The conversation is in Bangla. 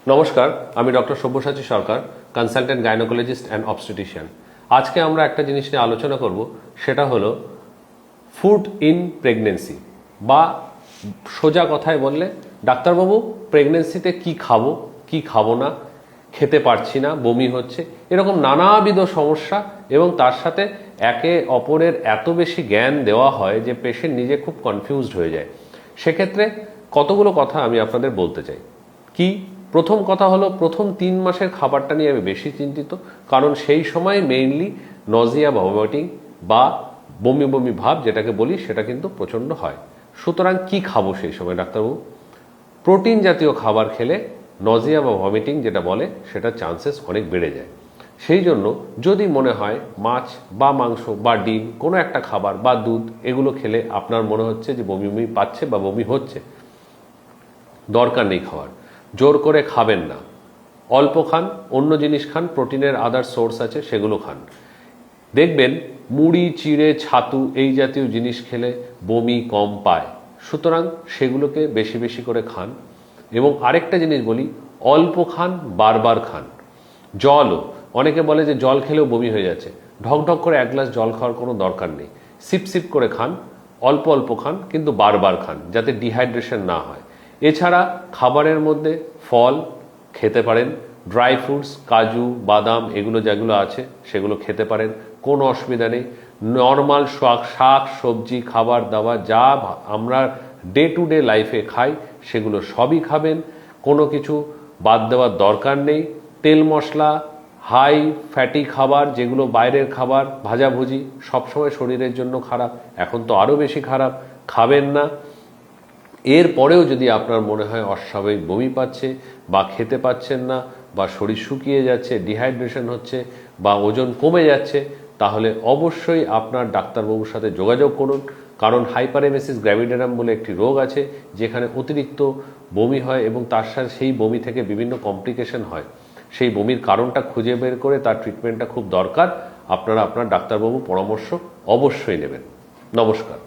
নমস্কার, আমি doctor Sabyasachi Sarkar, consultant gynaecologist and obstetrician. আজকে আমরা একটা জিনিস নিয়ে আলোচনা করব, সেটা হলো ফুড ইন প্রেগনেন্সি, বা সোজা কথায় বললে ডাক্তারবাবু প্রেগনেন্সিতে কি খাবো কি খাবো না, খেতে পারছি না, বমি হচ্ছে, এরকম নানাবিধ সমস্যা, এবং তার সাথে একে অপরের এত বেশি জ্ঞান দেওয়া হয় যে পেশেন্ট নিজে খুব কনফিউজড হয়ে যায়। সেক্ষেত্রে কতগুলো কথা আমি আপনাদের বলতে চাই। কি প্রথম কথা হলো, প্রথম 3 মাসের খাবারটা নিয়ে আমি বেশি চিন্তিত, কারণ সেই সময় মেইনলি নজিয়া বা ভমিটিং বা বমি বমি ভাব যেটাকে বলি, সেটা কিন্তু প্রচণ্ড হয়। সুতরাং কি খাবো সেই সময় ডাক্তারবাবু? প্রোটিন জাতীয় খাবার খেলে নজিয়া বা ভমিটিং যেটা বলে, সেটার চান্সেস অনেক বেড়ে যায়। সেই জন্য যদি মনে হয় মাছ বা মাংস বা ডিম কোনো একটা খাবার বা দুধ এগুলো খেলে আপনার মনে হচ্ছে যে বমি বমি পাচ্ছে বা বমি হচ্ছে, দরকার নেই খাওয়ার, জোর করে খাবেন না, অল্প খান, অন্য জিনিস খান, প্রোটিনের আদার সোর্স আছে সেগুলো খান। দেখবেন মুড়ি, চিড়ে, ছাতু এই জাতীয় জিনিস খেলে বমি কম পায়, সুতরাং সেগুলোকে বেশি বেশি করে খান। এবং আরেকটা জিনিস বলি, অল্প খান, বারবার খান। জলও, অনেকে বলে যে জল খেলেও বমি হয়ে যাচ্ছে, ঢকঢক করে 1 গ্লাস জল খাওয়ার কোনো দরকার নেই, সিপ সিপ করে খান, অল্প অল্প খান, কিন্তু বারবার খান, যাতে ডিহাইড্রেশন না হয়। এছাড়া খাবারের মধ্যে ফল খেতে পারেন, ড্রাই ফ্রুটস, কাজু, বাদাম এগুলো যেগুলো আছে সেগুলো খেতে পারেন, কোনো অসুবিধা নেই। নর্মাল শাক সবজি খাবার দাবার যা আমরা ডে টু ডে লাইফে খাই সেগুলো সবই খাবেন, কোনো কিছু বাদ দেওয়ার দরকার নেই। তেল মশলা, হাই ফ্যাটি খাবার যেগুলো বাইরের খাবার, ভাজাভুজি সবসময় শরীরের জন্য খারাপ, এখন তো আরও বেশি খারাপ, খাবেন না। এরপরেও যদি আপনার মনে হয় অস্বাভাবিক বমি পাচ্ছে বা খেতে পাচ্ছেন না বা শরীর শুকিয়ে যাচ্ছে, ডিহাইড্রেশন হচ্ছে বা ওজন কমে যাচ্ছে, তাহলে অবশ্যই আপনার ডাক্তারবাবুর সাথে যোগাযোগ করুন। কারণ হাইপারেমেসিস গ্র্যাভিডারাম বলে একটি রোগ আছে, যেখানে অতিরিক্ত বমি হয় এবং তার সাথে সেই বমি থেকে বিভিন্ন কমপ্লিকেশন হয়। সেই বমির কারণটা খুঁজে বের করে তার ট্রিটমেন্টটা খুব দরকার। আপনারা আপনার ডাক্তারবাবুর পরামর্শ অবশ্যই নেবেন। নমস্কার।